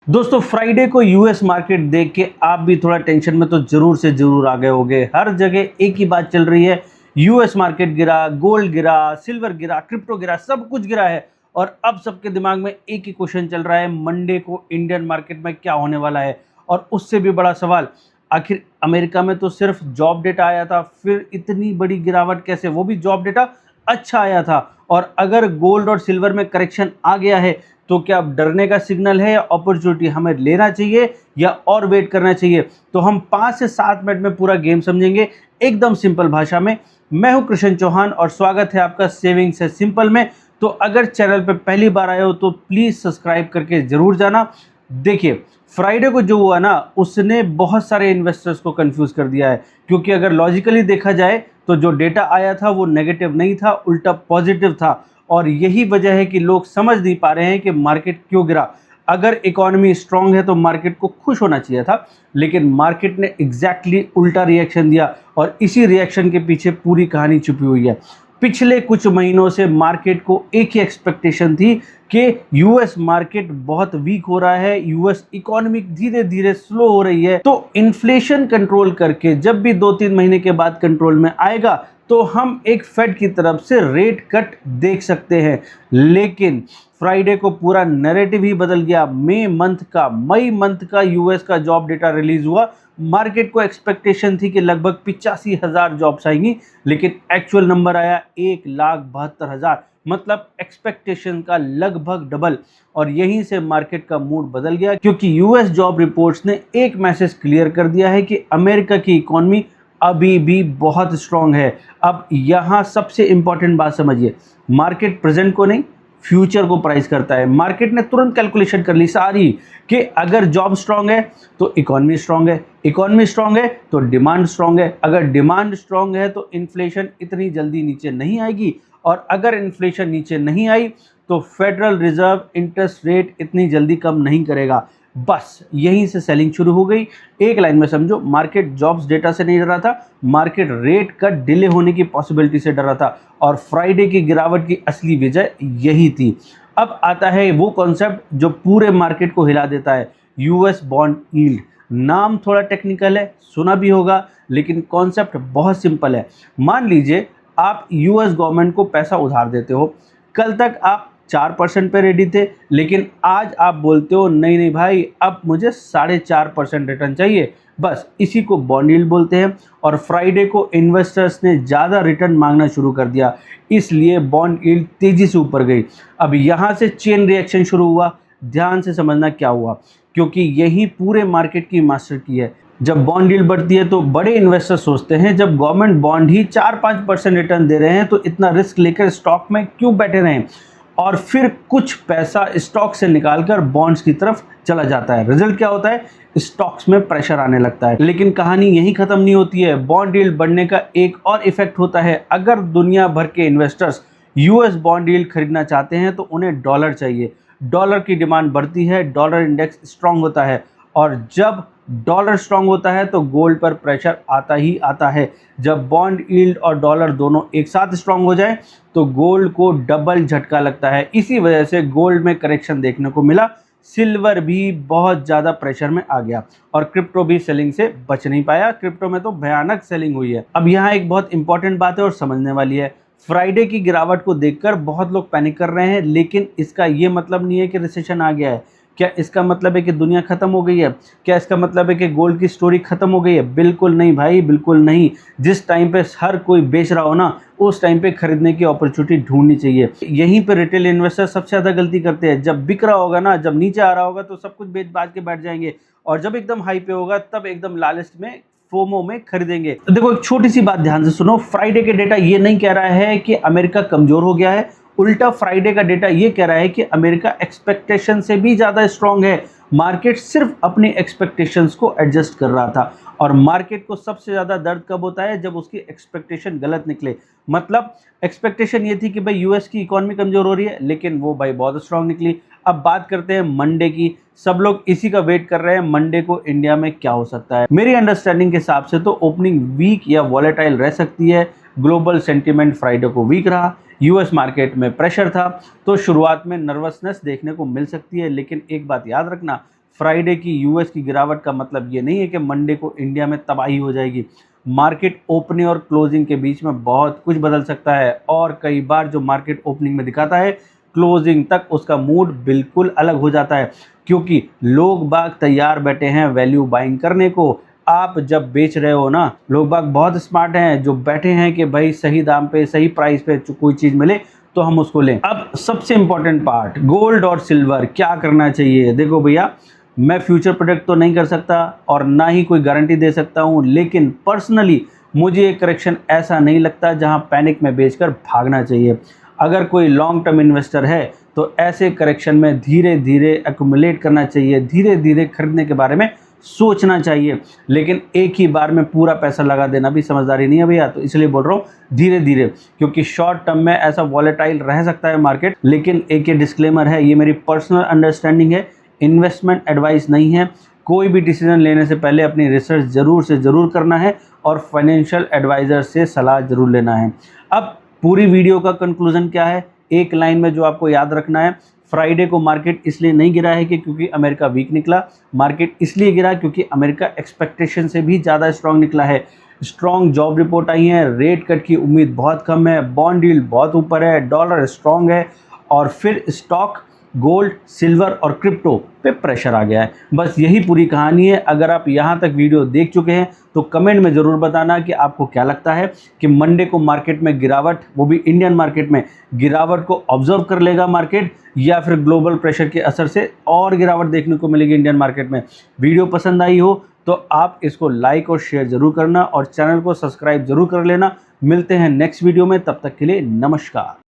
दोस्तों फ्राइडे को US market देख के आप भी थोड़ा टेंशन में तो जरूर से जरूर आ गए होंगे। हर जगह एक ही बात चल रही है, यूएस मार्केट गिरा, गोल्ड गिरा, सिल्वर गिरा, क्रिप्टो गिरा, सब कुछ गिरा है। और अब सबके दिमाग में एक ही क्वेश्चन चल रहा है, मंडे को इंडियन मार्केट में क्या होने वाला है। और उससे भी बड़ा सवाल, आखिर अमेरिका में तो सिर्फ जॉब डेटा आया था, फिर इतनी बड़ी गिरावट कैसे, वो भी जॉब डेटा अच्छा आया था। और अगर गोल्ड और सिल्वर में करेक्शन आ गया है तो क्या अब डरने का सिग्नल है या अपॉर्चुनिटी, हमें लेना चाहिए या और वेट करना चाहिए। तो हम 5 से 7 मिनट में पूरा गेम समझेंगे एकदम सिंपल भाषा में। मैं हूं कृष्ण चौहान और स्वागत है आपका सेविंग्स है सिंपल में। तो अगर चैनल पे पहली बार आए हो तो प्लीज सब्सक्राइब करके जरूर जाना। देखिए फ्राइडे को जो हुआ ना, उसने बहुत सारे इन्वेस्टर्स को कंफ्यूज कर दिया है, क्योंकि अगर लॉजिकली देखा जाए तो जो डेटा आया था वो नेगेटिव नहीं था, उल्टा पॉजिटिव था। और यही वजह है कि लोग समझ नहीं पा रहे हैं कि मार्केट क्यों गिरा। अगर इकोनॉमी स्ट्रांग है तो मार्केट को खुश होना चाहिए था, लेकिन मार्केट ने एग्जैक्टली उल्टा रिएक्शन दिया और इसी रिएक्शन के पीछे पूरी कहानी छुपी हुई है। पिछले कुछ महीनों से मार्केट को एक ही एक्सपेक्टेशन थी कि यूएस मार्केट बहुत वीक हो रहा है, यूएस इकोनॉमी धीरे धीरे स्लो हो रही है, तो इन्फ्लेशन कंट्रोल करके जब भी 2-3 महीने के बाद कंट्रोल में आएगा तो हम एक फेड की तरफ से रेट कट देख सकते हैं। लेकिन फ्राइडे को पूरा नैरेटिव ही बदल गया। मई मंथ का यूएस का जॉब डेटा रिलीज हुआ। मार्केट को एक्सपेक्टेशन थी कि लगभग 85,000 जॉब्स आएंगी, लेकिन एक्चुअल नंबर आया 1,72,000, मतलब एक्सपेक्टेशन का लगभग डबल। और यहीं से मार्केट का मूड बदल गया, क्योंकि यूएस जॉब रिपोर्ट्स ने एक मैसेज क्लियर कर दिया है कि अमेरिका की इकोनॉमी अभी भी बहुत स्ट्रांग है। अब यहां सबसे इंपॉर्टेंट बात समझिए, मार्केट प्रेजेंट को नहीं फ्यूचर को प्राइस करता है। मार्केट ने तुरंत कैलकुलेशन कर ली सारी कि अगर जॉब स्ट्रांग है तो इकोनॉमी स्ट्रांग है, इकोनॉमी स्ट्रांग है तो डिमांड स्ट्रांग है, अगर डिमांड स्ट्रांग है तो इन्फ्लेशन इतनी जल्दी नीचे नहीं आएगी, और अगर इन्फ्लेशन नीचे नहीं आई तो फेडरल रिजर्व इंटरेस्ट रेट इतनी जल्दी कम नहीं करेगा। बस यहीं से सेलिंग शुरू हो गई। एक लाइन में समझो, मार्केट जॉब्स डेटा से नहीं डरा था, मार्केट रेट कट डिले होने की पॉसिबिलिटी से डरा था। और फ्राइडे की गिरावट की असली वजह यही थी। अब आता है वो कॉन्सेप्ट जो पूरे मार्केट को हिला देता है, यूएस बॉन्ड यील्ड। नाम थोड़ा टेक्निकल है, सुना भी होगा, लेकिन कॉन्सेप्ट बहुत सिंपल है। मान लीजिए आप यूएस गवर्नमेंट को पैसा उधार देते हो। कल तक आप 4% पे रेडी थे, लेकिन आज आप बोलते हो नहीं नहीं भाई, अब मुझे 4.5% रिटर्न चाहिए। बस इसी को बॉन्ड यील्ड बोलते हैं। और फ्राइडे को इन्वेस्टर्स ने ज़्यादा रिटर्न मांगना शुरू कर दिया, इसलिए बॉन्ड यील्ड तेज़ी से ऊपर गई। अब यहाँ से चेन रिएक्शन शुरू हुआ। ध्यान से समझना क्या हुआ, क्योंकि यही पूरे मार्केट की मास्टर की है। जब बॉन्ड यील्ड बढ़ती है तो बड़े इन्वेस्टर सोचते हैं, जब गवर्नमेंट बॉन्ड ही 4-5% रिटर्न दे रहे हैं तो इतना रिस्क लेकर स्टॉक में क्यों बैठे रहें। और फिर कुछ पैसा स्टॉक से निकालकर बॉन्ड्स की तरफ चला जाता है। रिजल्ट क्या होता है, स्टॉक्स में प्रेशर आने लगता है। लेकिन कहानी यहीं खत्म नहीं होती है। बॉन्ड यील्ड बढ़ने का एक और इफेक्ट होता है। अगर दुनिया भर के इन्वेस्टर्स यूएस बॉन्ड यील्ड खरीदना चाहते हैं तो उन्हें डॉलर चाहिए। डॉलर की डिमांड बढ़ती है, डॉलर इंडेक्स स्ट्रांग होता है, और जब डॉलर स्ट्रांग होता है तो गोल्ड पर प्रेशर आता ही आता है। जब बॉन्ड यील्ड और डॉलर दोनों एक साथ स्ट्रांग हो जाए तो गोल्ड को डबल झटका लगता है। इसी वजह से गोल्ड में करेक्शन देखने को मिला। सिल्वर भी बहुत ज़्यादा प्रेशर में आ गया और क्रिप्टो भी सेलिंग से बच नहीं पाया। क्रिप्टो में तो भयानक सेलिंग हुई है। अब यहाँ एक बहुत इंपॉर्टेंट बात है और समझने वाली है। फ्राइडे की गिरावट को देखकर बहुत लोग पैनिक कर रहे हैं, लेकिन इसका ये मतलब नहीं है कि रिसेशन आ गया है। क्या इसका मतलब है कि दुनिया खत्म हो गई है? क्या इसका मतलब है कि गोल्ड की स्टोरी खत्म हो गई है? बिल्कुल नहीं भाई, बिल्कुल नहीं। जिस टाइम पे हर कोई बेच रहा हो ना, उस टाइम पे खरीदने की अपॉर्चुनिटी ढूंढनी चाहिए। यहीं पे रिटेल इन्वेस्टर सबसे ज़्यादा गलती करते हैं। जब बिक रहा होगा ना, जब नीचे आ रहा होगा तो सब कुछ बेच बाज के बैठ जाएंगे, और जब एकदम हाई पे होगा तब एकदम लालच में फोमो में खरीदेंगे। तो देखो एक छोटी सी बात ध्यान से सुनो, फ्राइडे के डेटा ये नहीं कह रहा है कि अमेरिका कमजोर हो गया है। उल्टा फ्राइडे का डेटा ये कह रहा है कि अमेरिका एक्सपेक्टेशन से भी ज़्यादा स्ट्रांग है। मार्केट सिर्फ अपनी एक्सपेक्टेशंस को एडजस्ट कर रहा था, और मार्केट को सबसे ज़्यादा दर्द कब होता है, जब उसकी एक्सपेक्टेशन गलत निकले। मतलब एक्सपेक्टेशन ये थी कि भाई यूएस की इकोनॉमी कमज़ोर हो रही है, लेकिन वो भाई बहुत स्ट्रांग निकली। अब बात करते हैं मंडे की। सब लोग इसी का वेट कर रहे हैं, मंडे को इंडिया में क्या हो सकता है। मेरी अंडरस्टैंडिंग के हिसाब से तो ओपनिंग वीक या वॉलेटाइल रह सकती है। ग्लोबल सेंटीमेंट फ्राइडे को वीक रहा, यूएस मार्केट में प्रेशर था, तो शुरुआत में नर्वसनेस देखने को मिल सकती है। लेकिन एक बात याद रखना, फ्राइडे की यूएस की गिरावट का मतलब ये नहीं है कि मंडे को इंडिया में तबाही हो जाएगी। मार्केट ओपनिंग और क्लोजिंग के बीच में बहुत कुछ बदल सकता है और कई बार जो मार्केट ओपनिंग में दिखाता है क्लोजिंग तक उसका मूड बिल्कुल अलग हो जाता है, क्योंकि लोग बाग तैयार बैठे हैं वैल्यू बाइंग करने को। आप जब बेच रहे हो ना, लोग बाग बहुत स्मार्ट हैं जो बैठे हैं कि भाई सही दाम पे सही प्राइस पे कोई चीज़ मिले तो हम उसको लें। अब सबसे इंपॉर्टेंट पार्ट, गोल्ड और सिल्वर क्या करना चाहिए। देखो भैया, मैं फ्यूचर प्रोडक्ट तो नहीं कर सकता और ना ही कोई गारंटी दे सकता हूँ, लेकिन पर्सनली मुझे एक करेक्शन ऐसा नहीं लगता जहाँ पैनिक में बेचकर भागना चाहिए। अगर कोई लॉन्ग टर्म इन्वेस्टर है तो ऐसे करेक्शन में धीरे धीरे एक्यूमुलेट करना चाहिए, धीरे धीरे खरीदने के बारे में सोचना चाहिए, लेकिन एक ही बार में पूरा पैसा लगा देना भी समझदारी नहीं है भैया। तो इसलिए बोल रहा हूँ धीरे धीरे, क्योंकि शॉर्ट टर्म में ऐसा वॉलेटाइल रह सकता है मार्केट। लेकिन एक ये डिस्क्लेमर है, ये मेरी पर्सनल अंडरस्टैंडिंग है, इन्वेस्टमेंट एडवाइस नहीं है। कोई भी डिसीजन लेने से पहले अपनी रिसर्च ज़रूर से ज़रूर करना है और फाइनेंशियल एडवाइज़र से सलाह ज़रूर लेना है। अब पूरी वीडियो का कंक्लूजन क्या है, एक लाइन में जो आपको याद रखना है, फ्राइडे को मार्केट इसलिए नहीं गिरा है कि क्योंकि अमेरिका वीक निकला, मार्केट इसलिए गिरा क्योंकि अमेरिका एक्सपेक्टेशन से भी ज़्यादा स्ट्रांग निकला है। स्ट्रांग जॉब रिपोर्ट आई है, रेट कट की उम्मीद बहुत कम है, बॉन्ड यील्ड बहुत ऊपर है, डॉलर स्ट्रांग है और फिर स्टॉक, गोल्ड, सिल्वर और क्रिप्टो पे प्रेशर आ गया है। बस यही पूरी कहानी है। अगर आप यहाँ तक वीडियो देख चुके हैं तो कमेंट में ज़रूर बताना कि आपको क्या लगता है कि मंडे को मार्केट में गिरावट, वो भी इंडियन मार्केट में गिरावट को ऑब्जर्व कर लेगा मार्केट, या फिर ग्लोबल प्रेशर के असर से और गिरावट देखने को मिलेगी इंडियन मार्केट में। वीडियो पसंद आई हो तो आप इसको लाइक और शेयर ज़रूर करना और चैनल को सब्सक्राइब ज़रूर कर लेना। मिलते हैं नेक्स्ट वीडियो में, तब तक के लिए नमस्कार।